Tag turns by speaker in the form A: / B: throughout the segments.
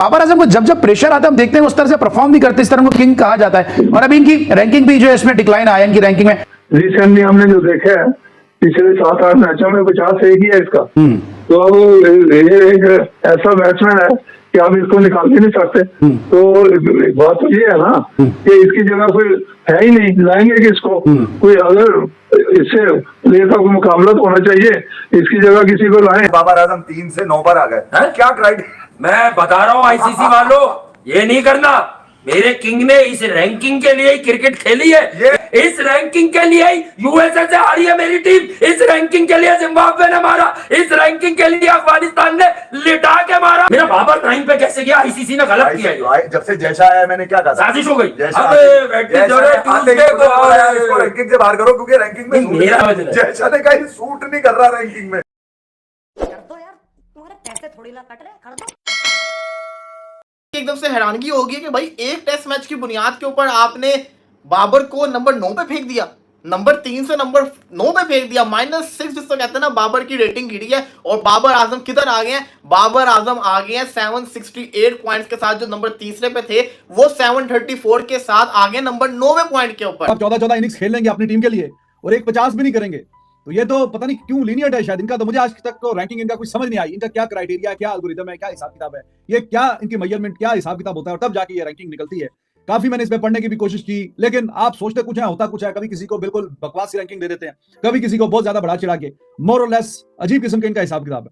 A: बाबर आजम को जब जब प्रेशर आता है हम देखते हैं उस तरह से परफॉर्म नहीं करते, इस तरह को किंग कहा जाता है। और अभी इनकी रैंकिंग भी जो है इसमें डिक्लाइन आया इनकी रैंकिंग में।
B: रिसेंटली हमने जो देखा है पिछले 7-8 मैचों में 50 एक ही है इसका। तो अब ये एक ऐसा बैट्समैन है कि आप इसको निकाल भी नहीं सकते। तो बात तो ये है ना कि इसकी जगह कोई है ही नहीं, लाएंगे किसको? कोई अगर इससे प्लेयर का कोई मुकाबला तो होना चाहिए, इसकी जगह किसी को लाएं।
C: बाबर आजम 3 से 9 पर आ गए। क्या क्राइटेरिया?
D: मैं बता रहा हूँ आईसीसी वालों, ये नहीं करना। मेरे किंग ने इस रैंकिंग के लिए ही क्रिकेट खेली है, इस रैंकिंग के लिए ही यूएसए से हारी है मेरी टीम, इस रैंकिंग के लिए जिम्बाब्वे ने मारा, इस रैंकिंग के लिए अफगानिस्तान ने लिटा के मारा। मेरा बाबर टाइम पे कैसे गया? आईसीसी ने गलत किया है।
C: जब से जैसा आया मैंने क्या कहा,
D: साजिश हो गई।
C: इसको रैंकिंग से बाहर करो क्योंकि रैंकिंग में
D: मेरा
C: जैसा ने कहीं सूट नहीं कर रहा रैंकिंग में।
E: कर दो यार, तुम्हारे पैसे थोड़ी ना कट रहे, कर दो।
F: एकदम से हैरानगी होगी कि भाई एक टेस्ट मैच की बुनियाद के ऊपर आपने बाबर को नंबर 9 पे फेंक दिया, नंबर 3 से नंबर 9 पे फेंक दिया। -6 जिसको कहते हैं ना, बाबर की रेटिंग गिरी है। और बाबर आजम किधर आ गए हैं? बाबर आजम आ गए हैं 768 पॉइंट्स के साथ। जो नंबर तीसरे पे थे वो 734 के साथ आ गए नंबर 9वें पॉइंट के ऊपर।
G: आप 14-14 इनिंग्स खेल लेंगे अपनी टीम के लिए और एक 50 भी नहीं करेंगे, तो ये तो पता नहीं क्यों लीनियट है शायद इनका। तो मुझे आज तक तो रैंकिंग इनका कुछ समझ नहीं आई, इनका क्या क्राइटेरिया है, क्या एल्गोरिथम है, क्या हिसाब किताब है, ये क्या इनकी मेजरमेंट, क्या हिसाब किताब होता है, और तब जाके ये रैंकिंग निकलती है। काफी मैंने इसमें पढ़ने की भी कोशिश की, लेकिन आप सोचते कुछ है होता कुछ है। कभी किसी को बिल्कुल बकवास रैंकिंग दे देते हैं, कभी किसी को बहुत ज्यादा बढ़ा चढ़ा के, मोर और लेस अजीब किस्म का इनका हिसाब किताब है।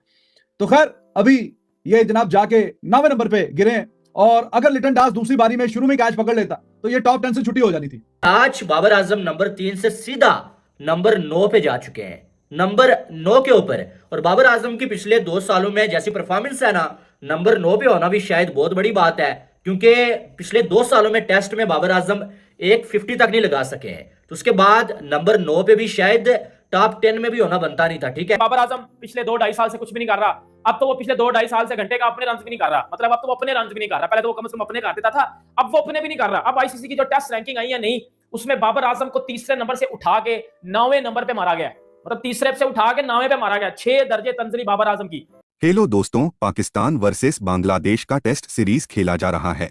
G: तो खैर अभी ये जनाब जाके 9वें नंबर पे गिरे, और अगर लिटन दास दूसरी बारी में शुरू में कैच पकड़ लेता तो ये टॉप 10 से छुट्टी हो जानी थी।
H: आज बाबर आजम नंबर 3 से सीधा नंबर 9 पे जा चुके हैं, नंबर 9 के ऊपर। और बाबर आजम की पिछले 2 सालों में जैसी परफॉर्मेंस है ना, नंबर 9 पे होना भी शायद बहुत बड़ी बात है, क्योंकि पिछले 2 सालों में टेस्ट में बाबर आजम 150 तक नहीं लगा सके हैं। तो उसके बाद नंबर 9 पे भी शायद टॉप 10 में भी होना बनता नहीं था। ठीक है,
I: बाबर आजम पिछले 2-2.5 साल से कुछ भी नहीं कर रहा। अब तो वो पिछले 2-2.5 साल से घंटे का अपने रन भी नहीं कर रहा। मतलब अब तो वो अपने रन भी नहीं कर रहा। पहले तो वो कम से कम अपने कर देता था, अब वो अपने भी नहीं कर रहा। अब आईसीसी की जो टेस्ट रैंकिंग आई है नहीं, उसमें बाबर आजम को तीसरे नंबर से उठा के 9वें नंबर पे मारा गया। मतलब तीसरे से उठा के 9वें पे मारा गया। 6 दर्जे तंजली बाबर आजम की।
J: हेलो दोस्तों, पाकिस्तान वर्सेस बांग्लादेश का टेस्ट सीरीज खेला जा रहा है,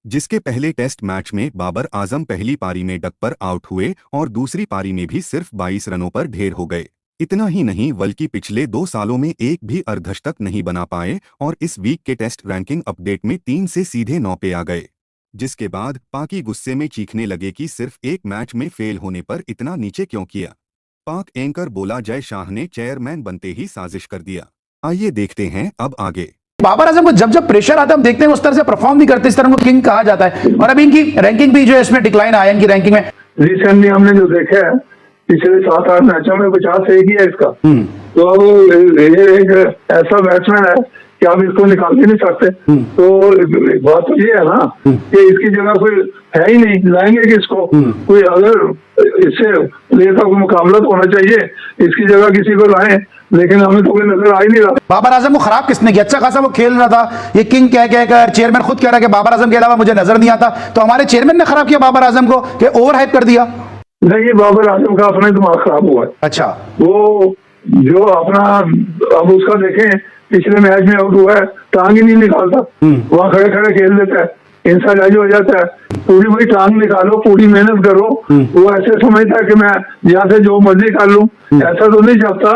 J: जिसके पहले टेस्ट मैच में बाबर आजम पहली पारी में डक पर आउट हुए और दूसरी पारी में भी सिर्फ 22 रनों पर ढेर हो गए। इतना ही नहीं बल्कि पिछले 2 सालों में एक भी अर्धशतक नहीं बना पाए, और इस वीक के टेस्ट रैंकिंग अपडेट में 3 से सीधे 9 पे आ गए। जिसके बाद पाकि गुस्से में चीखने लगे कि सिर्फ एक मैच में फेल होने पर इतना नीचे क्यों किया। पाक एंकर बोला जय शाह ने चेयरमैन बनते ही साजिश कर दिया। आइए देखते हैं अब आगे।
A: बाबर आजम को जब जब प्रेशर आता है हम देखते हैं उस तरह से परफॉर्म नहीं करते, इस तरह को किंग कहा जाता है। और अभी इनकी रैंकिंग भी जो है इसमें डिक्लाइन आया इनकी रैंकिंग में।
B: रिसेंटली हमने जो देखा है पिछले 7-8 मैचों में 50 एक ही है इसका। तो अब ये एक ऐसा बैट्समैन है कि आप इसको निकाल भी नहीं सकते। तो बात तो ये है ना कि इसकी जगह कोई है ही नहीं, लाएंगे किसको? कोई अगर इससे प्लेयर का कोई मुकाबला तो होना चाहिए, इसकी जगह किसी को लाएं, लेकिन हमें तो कोई नजर आ ही नहीं रहा।
A: बाबर आजम को खराब किसने किया? अच्छा खासा वो खेल रहा था, ये किंग कह कर चेयरमैन खुद कह रहा है कि बाबर आजम के अलावा मुझे नजर नहीं आता। तो हमारे चेयरमैन ने खराब किया बाबर आजम को कि ओवर हाइप कर दिया?
B: नहीं, बाबर आजम का अपना दिमाग खराब हुआ है।
A: अच्छा,
B: वो जो अपना अब उसका देखें, पिछले मैच में आउट हुआ है, टांग ही नहीं निकालता, वहां खड़े खड़े खेल देता है, इंसाइज हो जाता है। पूरी वही टांग निकालो, पूरी मेहनत करो। वो ऐसे समझता है कि मैं यहाँ से जो मर्जी कर लूं, ऐसा तो नहीं चाहता।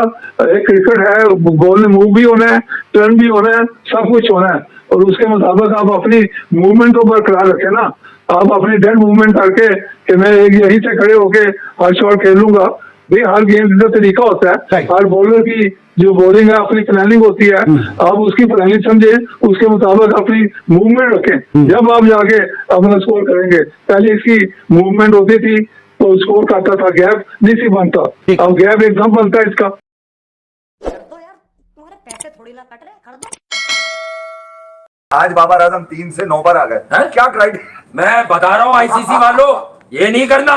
B: एक क्रिकेट है, बॉल में मूव भी होना है, टर्न भी होना है, सब कुछ होना है, और उसके मुताबिक आप अपनी मूवमेंट को बरकरार रखें ना। आप अपनी डेड मूवमेंट करके कि मैं यहीं से खड़े होके हर शॉट खेलूंगा, भाई हर गेम का तरीका होता है, हर बॉलर की जो बॉलिंग है अपनी प्लानिंग होती है, आप उसकी प्लानिंग समझे, उसके मुताबिक अपनी मूवमेंट रखें, जब आप जाके अपना स्कोर करेंगे। पहले इसकी मूवमेंट होती थी तो स्कोर करता था, गैप नहीं सी बनता, अब गैप एकदम बनता है इसका।
E: कर दो यार, तुम्हारे पैसे थोड़ी ना कट रहे, कर दो।
C: आज बाबर आजम 3 से 9 पर आ गए। क्या क्राइटेरिया?
D: मैं बता रहा हूँ आईसीसी वालों, ये नहीं करना।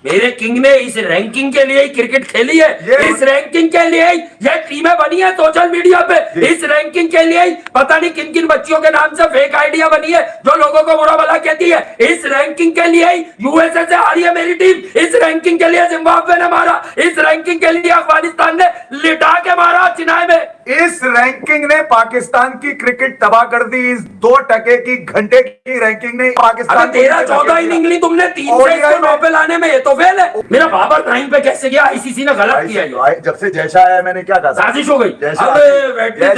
D: मेरे किंग ने इस रैंकिंग के लिए ही क्रिकेट खेली है, इस रैंकिंग के लिए ही ये टीमें बनी है सोशल मीडिया पे, इस रैंकिंग के लिए ही पता नहीं किन किन बच्चियों के नाम से फेक आइडिया बनी है जो लोगों को बुरा भला कहती है, इस रैंकिंग के लिए ही यूएसए से हारी है मेरी टीम, इस रैंकिंग के लिए जिम्बाब्वे ने मारा, इस रैंकिंग के लिए अफगानिस्तान ने लिटा के मारा चिनाई में।
C: इस रैंकिंग ने पाकिस्तान की क्रिकेट तबाह कर दी। इस 2 टके की घंटे की रैंकिंग ने पाकिस्तान
D: 13-14 इनिंग ली तुमने, 3 से इसको 9 पे लाने में, ये तो फेल है। मेरा बाबर टाइम पे कैसे गया? आईसीसी ने गलत किया ये।
C: जब से जैसा आया मैंने क्या कहा,
D: साजिश हो गई।
C: जैसा
D: अबे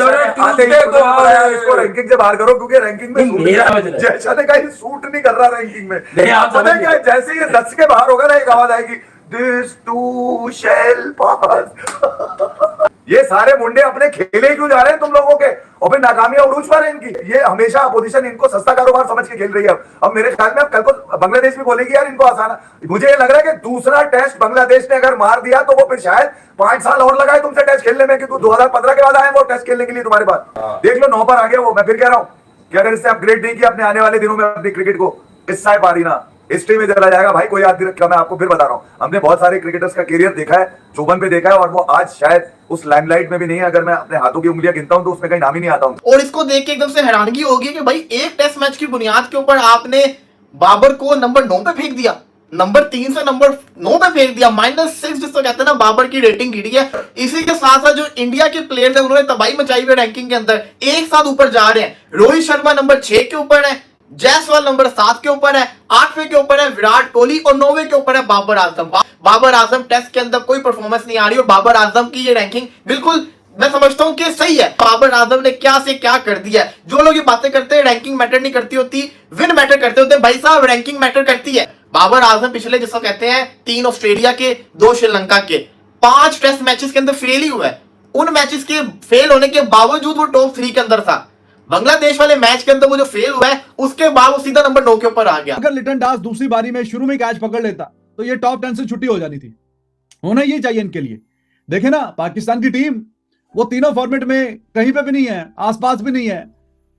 C: इसको रैंकिंग से बाहर करो क्योंकि रैंकिंग में
D: मेरा वजन है।
C: जैसा ने कहीं सूट नहीं कर रहा रैंकिंग में।
D: नहीं, आप
C: पता
D: समझ
C: क्या है, जैसे ये 10 के बाहर होगा ना एक आवाज आएगी, दिस टू शैल पास। ये सारे मुंडे अपने खेले क्यों जा रहे हैं तुम लोगों के, और फिर नाकामियां उड़ूज पर है इनकी। ये हमेशा अपोजिशन इनको सस्ता कारोबार समझ के खेल रही है। अब मेरे ख्याल में अब कल को बांग्लादेश भी बोलेगी यार इनको आसान। मुझे ये लग रहा है कि दूसरा टेस्ट बांग्लादेश ने अगर मार दिया तो वो फिर शायद 5 साल और लगाए तुमसे टेस्ट खेलने में, कि तू 2015 के बाद आए वो टेस्ट खेलने के लिए तुम्हारे पास। देख लो 9 पर आ गया वो। मैं फिर कह रहा हूँ कि अगर इससे अपग्रेड नहीं किया अपने आने वाले दिनों में अपनी क्रिकेट को, इस पारी ना हिस्ट्री में चला जाएगा भाई, कोई याद नहीं रखा। मैं आपको फिर बता रहा हूँ, हमने बहुत सारे क्रिकेटर्स का कैरियर देखा है, चौबन पे देखा है, और वो आज शायद उस लाइमलाइट में भी नहीं है। अगर मैं अपने हाथों की उंगलियां गिनता हूं तो उसमें कहीं नाम ही नहीं आता हूं।
F: और इसको देख के एकदम से हैरानगी होगी कि भाई एक टेस्ट मैच की बुनियाद के ऊपर आपने बाबर को नंबर 9 पे फेंक दिया, नंबर 3 से नंबर 9 पे फेंक दिया, -6 जिसको कहते हैं ना, बाबर की रेटिंग गिरी है। इसी के साथ साथ जो इंडिया के प्लेयर्स हैं उन्होंने तबाही मचाई हुई रैंकिंग के अंदर, एक साथ ऊपर जा रहे हैं। रोहित शर्मा नंबर 6 के ऊपर है, जायसवाल नंबर 7 के ऊपर है, 8वें के ऊपर है विराट कोहली, और 9वें के ऊपर है बाबर आजम। बाबर आजम टेस्ट के अंदर कोई परफॉर्मेंस नहीं आ रही, और बाबर आजम की ये रैंकिंग बिल्कुल मैं समझता हूं कि सही है। बाबर आजम ने क्या से क्या कर दिया है। जो लोग ये बातें करते हैं रैंकिंग मैटर नहीं करती होती, विन मैटर करते होते हैं, भाई साहब रैंकिंग मैटर करती है। बाबर आजम पिछले जिसको कहते हैं 3 ऑस्ट्रेलिया के, 2 श्रीलंका के, 5 टेस्ट मैचेस के अंदर फेल ही हुआ है। उन मैचेस के फेल होने के बावजूद वो टॉप 3 के अंदर था। बांग्लादेश वाले मैच के अंदर वो जो फेल हुआ है उसके बाद वो सीधा नंबर 9 के ऊपर आ गया।
G: अगर लिटन दास दूसरी बारी में शुरू में कैच पकड़ लेता तो ये टॉप 10 से छुट्टी हो जानी थी। होना ये चाहिए इनके लिए। देखे ना पाकिस्तान की टीम, वो तीनों फॉर्मेट में कहीं पे भी नहीं है, आसपास भी नहीं है,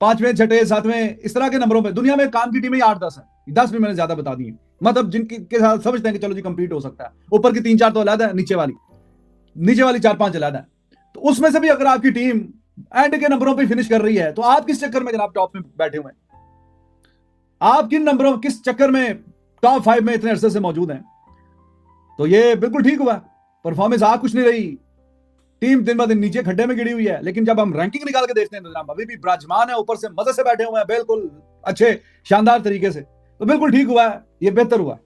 G: 5वें 6ठे 7वें इस तरह के नंबरों में। दुनिया में काम की टीमें 8-10 है, 10 भी मैंने ज्यादा बता दी है, मतलब जिनके के साथ समझते हैं कि चलो जी कंपीट हो सकता है। ऊपर की 3-4 तो अलग है, नीचे वाली 4-5 अलग है। तो उसमें से भी अगर आपकी टीम एंड के नंबरों पे फिनिश कर रही है तो आप किस चक्कर में जनाब टॉप में बैठे हुए हैं? आप किन नंबरों, किस चक्कर में टॉप 5 में इतने अरसे से मौजूद हैं? तो ये बिल्कुल ठीक हुआ, परफॉर्मेंस आ कुछ नहीं रही, टीम दिन ब दिन नीचे खड्डे में गिरी हुई है। लेकिन जब हम रैंकिंग निकाल के देखते हैं तो जनाब अभी भी विराजमान है, ऊपर से मजे से बैठे हुए हैं, बिल्कुल अच्छे शानदार तरीके से। तो बिल्कुल ठीक हुआ है, ये बेहतर हुआ।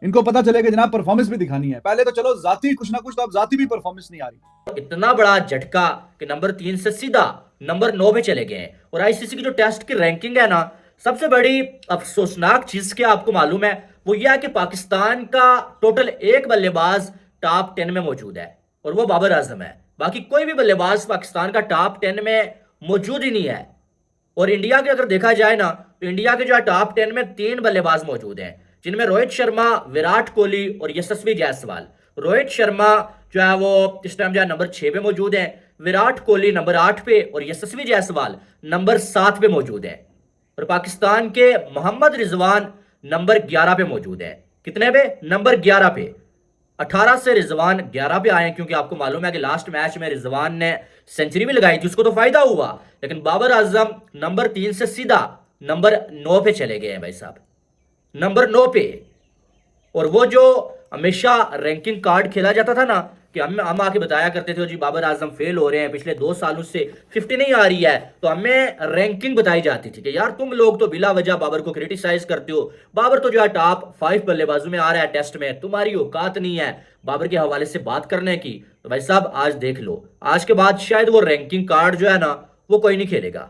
G: इनको पता चलेगा जनाब परफॉर्मेंस भी दिखानी है। पहले तो चलो जाती कुछ ना कुछ, तो अब जाती भी परफॉर्मेंस नहीं आ रही।
H: इतना बड़ा झटका कि नंबर 3 से सीधा नंबर 9 पे चले गए हैं। और आईसीसी की जो टेस्ट की रैंकिंग है ना, सबसे बड़ी अफसोसनाक चीज क्या आपको मालूम है, वो यह है कि पाकिस्तान का टोटल 1 बल्लेबाज टॉप 10 में मौजूद है और वो बाबर आजम है। बाकी कोई भी बल्लेबाज पाकिस्तान का टॉप 10 में मौजूद ही नहीं है। और इंडिया के अगर देखा जाए ना तो इंडिया के जो है टॉप 10 में 3 बल्लेबाज मौजूद हैं, जिनमें रोहित शर्मा, विराट कोहली और यशस्वी जायसवाल। रोहित शर्मा जो है वो इस टाइम जो है नंबर 6 पे मौजूद है, विराट कोहली नंबर 8 पे और यशस्वी जायसवाल नंबर 7 पे मौजूद है। और पाकिस्तान के मोहम्मद रिजवान नंबर 11 पे मौजूद है। कितने पे? नंबर 11 पे। 18 से रिजवान 11 पे आए, क्योंकि आपको मालूम है कि लास्ट मैच में रिजवान ने सेंचुरी भी लगाई थी, उसको तो फायदा हुआ। लेकिन बाबर आजम नंबर 3 से सीधा नंबर 9 पे चले गए हैं भाई साहब, नंबर 9 पे। और वो जो हमेशा रैंकिंग कार्ड खेला जाता था ना कि हम आके बताया करते थे जी बाबर आजम फेल हो रहे हैं, पिछले 2 सालों से 50 नहीं आ रही है, तो हमें रैंकिंग बताई जाती थी कि यार तुम लोग तो बिला वजह बाबर को क्रिटिसाइज करते हो, बाबर तो जो है टॉप 5 बल्लेबाजों में आ रहा है टेस्ट में, तुम्हारी औकात नहीं है बाबर के हवाले से बात करने की। तो भाई साहब आज देख लो, आज के बाद शायद वो रैंकिंग कार्ड जो है ना वो कोई नहीं खेलेगा।